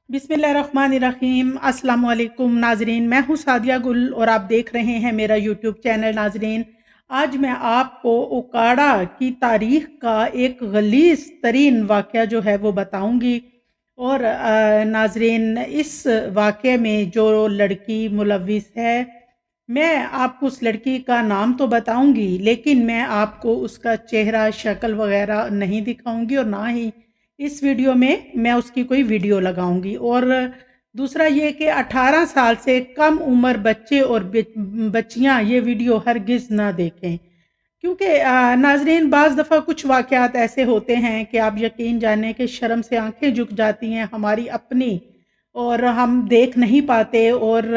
बिस्मिल्लाहिर्रहमानिर्रहीम। अस्सलाम वालेकुम नाजरीन, मैं हूँ सादिया गुल और आप देख रहे हैं मेरा यूट्यूब चैनल। नाजरीन, आज मैं आपको उकाड़ा की तारीख का एक गलीज़ तरीन वाक़या जो है वो बताऊँगी। और नाजरीन, इस वाक़े में जो लड़की मुलविस है, मैं आपको उस लड़की का नाम तो बताऊँगी, लेकिन मैं आपको उसका चेहरा, शक्ल वग़ैरह नहीं दिखाऊँगी और ना ही इस वीडियो में मैं उसकी कोई वीडियो लगाऊंगी। और दूसरा ये कि 18 साल से कम उम्र बच्चे और बच्चियां ये वीडियो हरगिज़ ना देखें, क्योंकि नाजरीन, बाज़ दफ़ा कुछ वाक़यात ऐसे होते हैं कि आप यकीन जाने कि शर्म से आंखें झुक जाती हैं हमारी अपनी, और हम देख नहीं पाते। और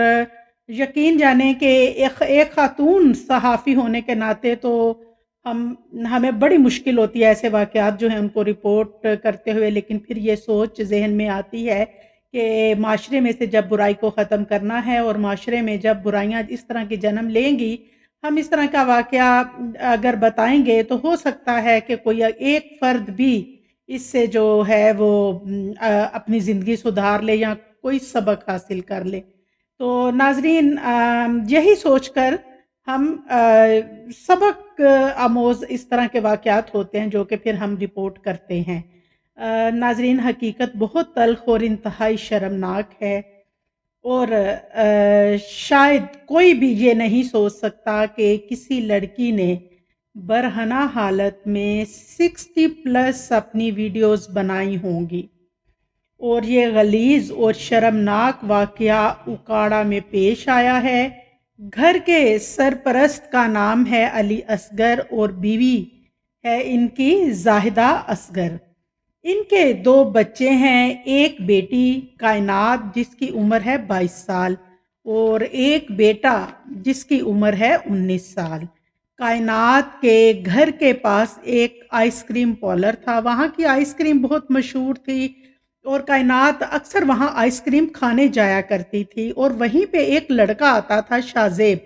यकीन जाने कि एक खातून सहाफ़ी होने के नाते तो हमें बड़ी मुश्किल होती है ऐसे वाक़यात जो हैं उनको रिपोर्ट करते हुए। लेकिन फिर ये सोच ज़हन में आती है कि माशरे में से जब बुराई को ख़त्म करना है और माशरे में जब बुराइयाँ इस तरह की जन्म लेंगी, हम इस तरह का वाक़या अगर बताएँगे तो हो सकता है कि कोई एक फ़र्द भी इससे जो है वो अपनी ज़िंदगी सुधार ले या कोई सबक हासिल कर ले। तो नाज़रीन, यही सोचकर हम सबक आमोज़ इस तरह के वाक़यात होते हैं जो कि फिर हम रिपोर्ट करते हैं। नाज़रीन, हकीकत बहुत तल्ख़ और इंतहाई शर्मनाक है। और शायद कोई भी ये नहीं सोच सकता कि किसी लड़की ने बरहना हालत में 60 प्लस अपनी वीडियोस बनाई होंगी। और ये गलीज़ और शर्मनाक वाक़या उकाड़ा में पेश आया है। घर के सरपरस्त का नाम है अली असगर और बीवी है इनकी जाहिदा असगर। इनके 2 बच्चे हैं, एक बेटी कायनात जिसकी उम्र है 22 साल और एक बेटा जिसकी उम्र है 19 साल। कायनात के घर के पास एक आइसक्रीम पार्लर था, वहाँ की आइसक्रीम बहुत मशहूर थी और कायनात अक्सर वहाँ आइसक्रीम खाने जाया करती थी। और वहीं पे एक लड़का आता था शाज़ेब,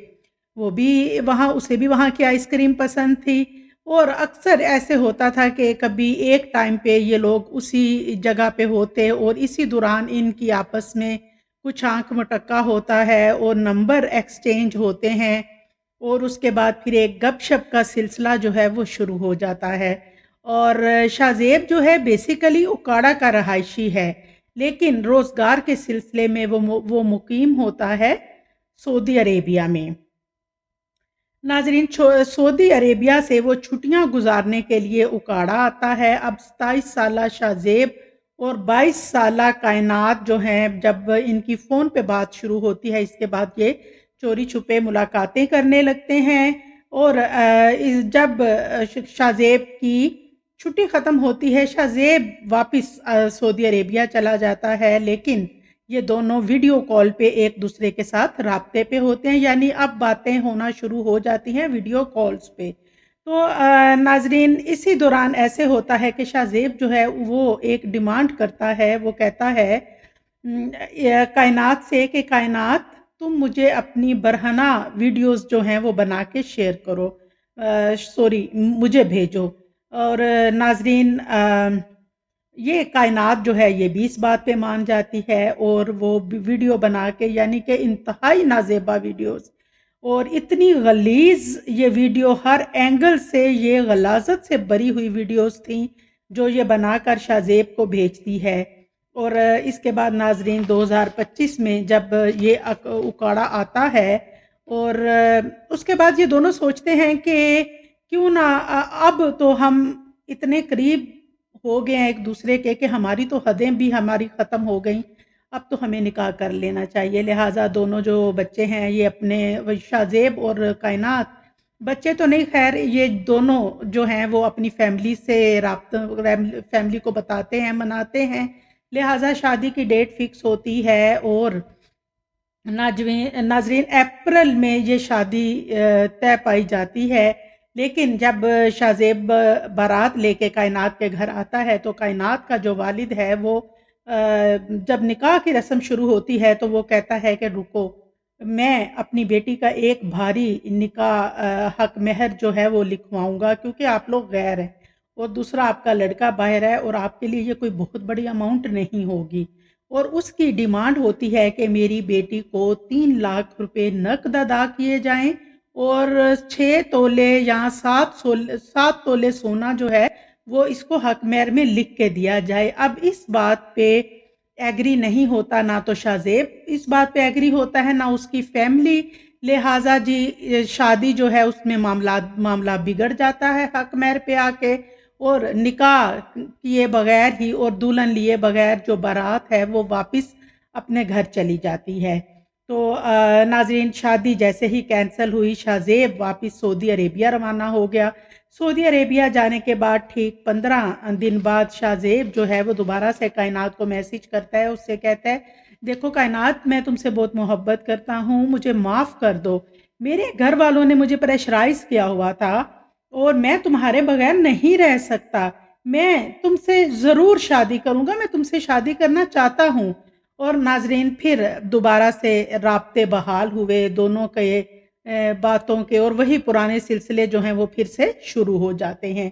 वो भी वहाँ उसे भी वहाँ की आइसक्रीम पसंद थी। और अक्सर ऐसे होता था कि कभी एक टाइम पे ये लोग उसी जगह पे होते और इसी दौरान इनकी आपस में कुछ आंख मटक्का होता है और नंबर एक्सचेंज होते हैं। और उसके बाद फिर एक गपशप का सिलसिला जो है वो शुरू हो जाता है। और शाज़ेब जो है बेसिकली उकाड़ा का रहायशी है, लेकिन रोज़गार के सिलसिले में वो मुकीम होता है सऊदी अरेबिया में। नाजरीन, सऊदी अरेबिया से वो छुट्टियां गुजारने के लिए उकाड़ा आता है। अब 27 साला शाज़ेब और 22 साला कायनात जो हैं, जब इनकी फ़ोन पे बात शुरू होती है, इसके बाद ये चोरी छुपे मुलाकातें करने लगते हैं। और जब शाज़ेब की छुट्टी ख़त्म होती है, शाज़ेब वापस सऊदी अरेबिया चला जाता है, लेकिन ये दोनों वीडियो कॉल पे एक दूसरे के साथ राब्ते पे होते हैं, यानी अब बातें होना शुरू हो जाती हैं वीडियो कॉल्स पे। तो नाजरीन, इसी दौरान ऐसे होता है कि शाज़ेब जो है वो एक डिमांड करता है। वो कहता है कायनात से कि कायनात, तुम मुझे अपनी बरहना वीडियोस जो हैं वो बना के शेयर करो, सॉरी मुझे भेजो। और नाजरीन, ये कायनात जो है ये भी इस बात पे मान जाती है और वो वीडियो बना के, यानी कि इंतहाई नाजेबा वीडियोस और इतनी गलीज ये वीडियो, हर एंगल से ये गलाजत से भरी हुई वीडियोस थी जो ये बनाकर शाज़ेब को भेजती है। और इसके बाद नाजरीन, 2025 में जब ये उकाड़ा आता है और उसके बाद ये दोनों सोचते हैं कि क्यों ना अब तो हम इतने करीब हो गए हैं एक दूसरे के कि हमारी तो हदें भी हमारी ख़त्म हो गई, अब तो हमें निकाह कर लेना चाहिए। लिहाजा दोनों जो बच्चे हैं ये अपने, शाज़ेब और कायनात, बच्चे तो नहीं खैर, ये दोनों जो हैं वो अपनी फैमिली से राब्ता, फैमिली को बताते हैं, मनाते हैं। लिहाजा शादी की डेट फिक्स होती है और नाजरीन, अप्रैल में ये शादी तय पाई जाती है। लेकिन जब शाज़ेब बारात लेके कायनात के घर आता है तो कायनात का जो वालिद है वो जब निकाह की रस्म शुरू होती है तो वो कहता है कि रुको, मैं अपनी बेटी का एक भारी निकाह हक महर जो है वो लिखवाऊंगा, क्योंकि आप लोग गैर हैं और दूसरा आपका लड़का बाहर है और आपके लिए ये कोई बहुत बड़ी अमाउंट नहीं होगी। और उसकी डिमांड होती है कि मेरी बेटी को 3 लाख रुपए नकद अदा किए जाएं और 6 तोले या 7 तोले सोना जो है वो इसको हक मेहर में लिख के दिया जाए। अब इस बात पे एग्री नहीं होता ना तो शाहजेब इस बात पे एग्री होता है ना उसकी फैमिली। लिहाजा जी शादी जो है उसमें मामला बिगड़ जाता है हक मेहर पे आके, और निकाह किए बगैर ही और दुल्हन लिए बगैर जो बारात है वो वापस अपने घर चली जाती है। तो नाजरीन, शादी जैसे ही कैंसिल हुई, शाहजेब वापस सऊदी अरेबिया रवाना हो गया। सऊदी अरेबिया जाने के बाद ठीक 15 दिन बाद शाहजेब जो है वो दोबारा से कायनात को मैसेज करता है, उससे कहता है, देखो कायनात, मैं तुमसे बहुत मोहब्बत करता हूँ, मुझे माफ़ कर दो। मेरे घर वालों ने मुझे प्रेशराइज किया हुआ था और मैं तुम्हारे बगैर नहीं रह सकता। मैं तुमसे ज़रूर शादी करूँगा, मैं तुमसे शादी करना चाहता हूँ। और नाजरीन, फिर दोबारा से राब्ते बहाल हुए दोनों के बातों के, और वही पुराने सिलसिले जो हैं वो फिर से शुरू हो जाते हैं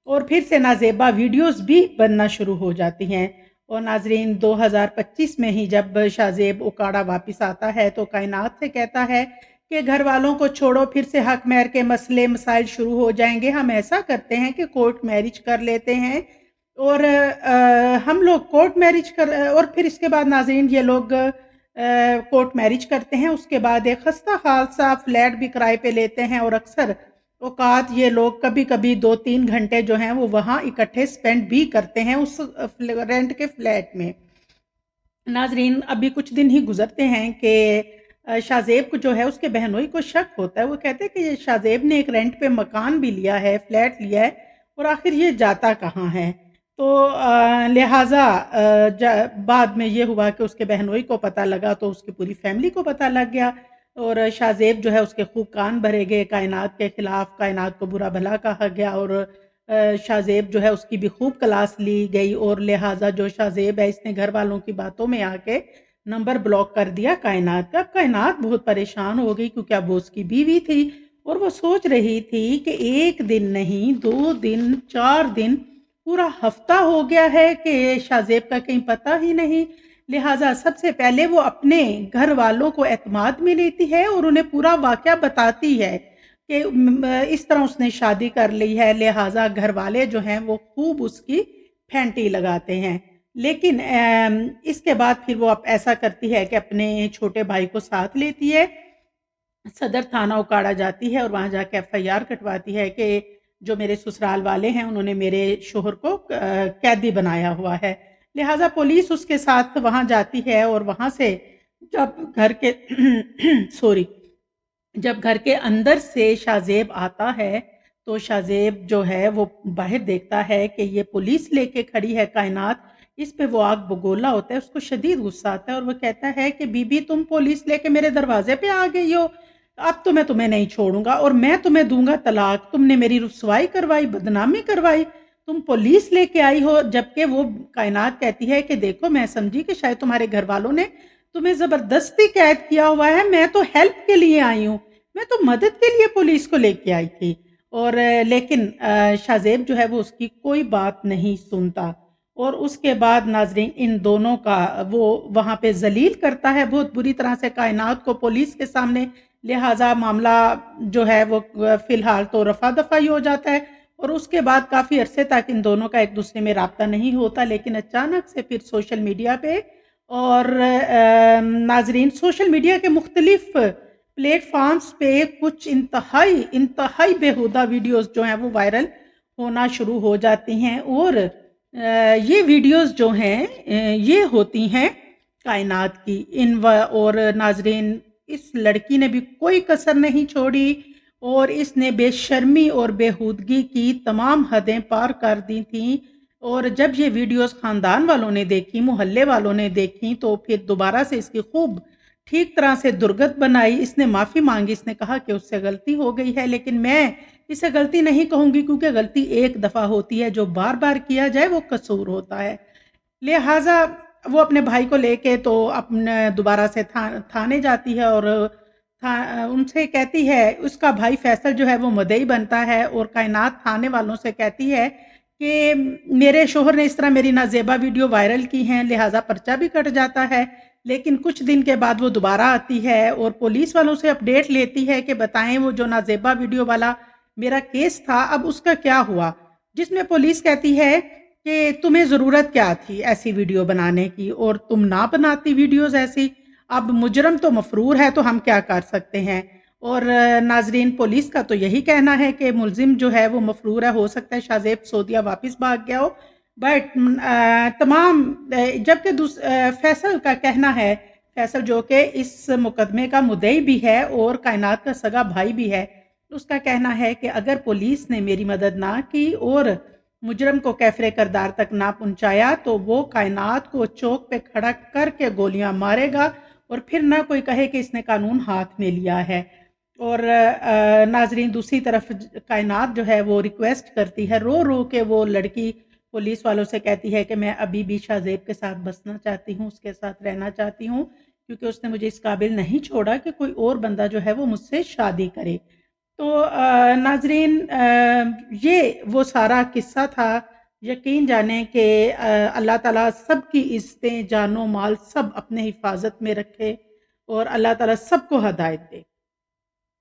और फिर से नाजेबा वीडियोस भी बनना शुरू हो जाती हैं। और नाजरीन, 2025 में ही जब शाहजेब उकाड़ा वापस आता है तो कायनात से कहता है कि घर वालों को छोड़ो, फिर से हक मेहर के मसले मसाइल शुरू हो जाएंगे। हम ऐसा करते हैं कि कोर्ट मैरिज कर लेते हैं और हम लोग कोर्ट मैरिज कर, और फिर इसके बाद नाज़रीन ये लोग कोर्ट मैरिज करते हैं। उसके बाद एक खस्ता हाल सा फ्लैट भी किराए पे लेते हैं और अक्सर औकात ये लोग कभी कभी 2-3 घंटे जो हैं वो वहाँ इकट्ठे स्पेंड भी करते हैं उस रेंट के फ्लैट में। नाजरीन, अभी कुछ दिन ही गुजरते हैं कि शाहजेब को जो है उसके बहनोई को शक होता है। वो कहते हैं कि शाहजेब ने एक रेंट पे मकान भी लिया है, फ्लैट लिया है, और आखिर ये जाता कहाँ है। तो लिहाजा बाद में ये हुआ कि उसके बहनोई को पता लगा तो उसकी पूरी फैमिली को पता लग गया और शाहजेब जो है उसके खूब कान भरे गए कायनात के खिलाफ, कायनात को बुरा भला कहा गया और शाहजेब जो है उसकी भी खूब क्लास ली गई और लिहाजा जो शाहजेब है इसने घर वालों की बातों में आके नंबर ब्लॉक कर दिया कायनात का। कायनात बहुत परेशान हो गई क्योंकि अब वो उसकी बीवी थी और वो सोच रही थी कि 1 दिन नहीं, 2 दिन, 4 दिन, पूरा हफ्ता हो गया है कि शाहजेब का कहीं पता ही नहीं। लिहाजा सबसे पहले वो अपने घर वालों को एतमाद में लेती है और उन्हें पूरा वाकया बताती है कि इस तरह उसने शादी कर ली है। लिहाजा घर वाले जो हैं वो खूब उसकी फैंटी लगाते हैं। लेकिन इसके बाद फिर वो अब ऐसा करती है कि अपने छोटे भाई को साथ लेती है, सदर थाना उकाड़ा जाती है और वहाँ जाके एफआईआर कटवाती है कि जो मेरे ससुराल वाले हैं उन्होंने मेरे शोहर को कैदी बनाया हुआ है। लिहाजा पुलिस उसके साथ वहाँ जाती है और वहाँ से जब घर के सॉरी जब घर के अंदर से शाहजेब आता है तो शाहजेब जो है वो बाहर देखता है कि ये पुलिस लेके खड़ी है कायनात। इस पे वो आग बगोला होता है, उसको शदीद गुस्सा आता है और वो कहता है कि बीबी, तुम पुलिस लेके मेरे दरवाजे पे आ गई हो, अब तो मैं तुम्हें नहीं छोड़ूंगा और मैं तुम्हें दूंगा तलाक। तुमने मेरी रुसवाई करवाई, बदनामी करवाई, तुम पुलिस लेके आई हो। जबकि वो कायनात कहती है कि देखो, मैं समझी कि शायद तुम्हारे घर वालों ने तुम्हें जबरदस्ती कैद किया हुआ है, मैं तो हेल्प के लिए आई हूँ, मैं तो मदद के लिए पुलिस को लेके आई थी। और लेकिन शाहजेब जो है वो उसकी कोई बात नहीं सुनता और उसके बाद नाजरीन इन दोनों का वो वहाँ पे जलील करता है बहुत बुरी तरह से कायनात को पुलिस के सामने। लिहाजा मामला जो है वो फिलहाल तो रफा दफाई हो जाता है और उसके बाद काफ़ी अरसे तक इन दोनों का एक दूसरे में राब्ता नहीं होता। लेकिन अचानक से फिर सोशल मीडिया पे और नाजरीन सोशल मीडिया के मुख्तलिफ प्लेटफॉर्म्स पे कुछ इंतहाई इंतहाई बेहुदा वीडियोस जो हैं वो वायरल होना शुरू हो जाती हैं और ये वीडियोस जो हैं ये होती हैं कायनात की और नाजरीन इस लड़की ने भी कोई कसर नहीं छोड़ी और इसने बेशर्मी और बेहूदगी की तमाम हदें पार कर दी थी। और जब ये वीडियोस खानदान वालों ने देखी, मोहल्ले वालों ने देखी, तो फिर दोबारा से इसकी खूब ठीक तरह से दुर्गत बनाई। इसने माफ़ी मांगी, इसने कहा कि उससे गलती हो गई है, लेकिन मैं इसे गलती नहीं कहूँगी क्योंकि गलती एक दफ़ा होती है, जो बार बार किया जाए वो कसूर होता है। लिहाजा वो अपने भाई को लेके तो अपने दोबारा से थाने जाती है और उनसे कहती है, उसका भाई फैसल जो है वो मुद्दई बनता है और कायनात थाने वालों से कहती है کہ میرے شوہر نے اس طرح میری نازیبا ویڈیو وائرل کی ہیں، لہٰذا پرچہ بھی کٹ جاتا ہے، لیکن کچھ دن کے بعد وہ دوبارہ آتی ہے اور پولیس والوں سے اپڈیٹ لیتی ہے کہ بتائیں وہ جو نازیبا ویڈیو والا میرا کیس تھا اب اس کا کیا ہوا، جس میں پولیس کہتی ہے کہ تمہیں ضرورت کیا تھی ایسی ویڈیو بنانے کی اور تم نہ بناتی ویڈیوز ایسی، اب مجرم تو مفرور ہے تو ہم کیا کر سکتے ہیں۔ اور ناظرین، پولیس کا تو یہی کہنا ہے کہ ملزم جو ہے وہ مفرور ہے، ہو سکتا ہے شاہ زیب سعودیہ واپس بھاگ گیا ہو، بٹ تمام جبکہ فیصل کا کہنا ہے، فیصل جو کہ اس مقدمے کا مدعی بھی ہے اور کائنات کا سگا بھائی بھی ہے، اس کا کہنا ہے کہ اگر پولیس نے میری مدد نہ کی اور مجرم کو کیفر کردار تک نہ پہنچایا تو وہ کائنات کو چوک پہ کھڑا کر کے گولیاں مارے گا اور پھر نہ کوئی کہے کہ اس نے قانون ہاتھ میں لیا ہے۔ اور ناظرین، دوسری طرف کائنات جو ہے وہ ریکویسٹ کرتی ہے، رو رو کے وہ لڑکی پولیس والوں سے کہتی ہے کہ میں ابھی بھی شاہ زیب کے ساتھ بسنا چاہتی ہوں، اس کے ساتھ رہنا چاہتی ہوں، کیونکہ اس نے مجھے اس قابل نہیں چھوڑا کہ کوئی اور بندہ جو ہے وہ مجھ سے شادی کرے۔ تو ناظرین، یہ وہ سارا قصہ تھا۔ یقین جانیں کہ اللہ تعالیٰ سب کی عزتیں، جان و مال سب اپنے حفاظت میں رکھے اور اللہ تعالیٰ سب کو ہدایت دے۔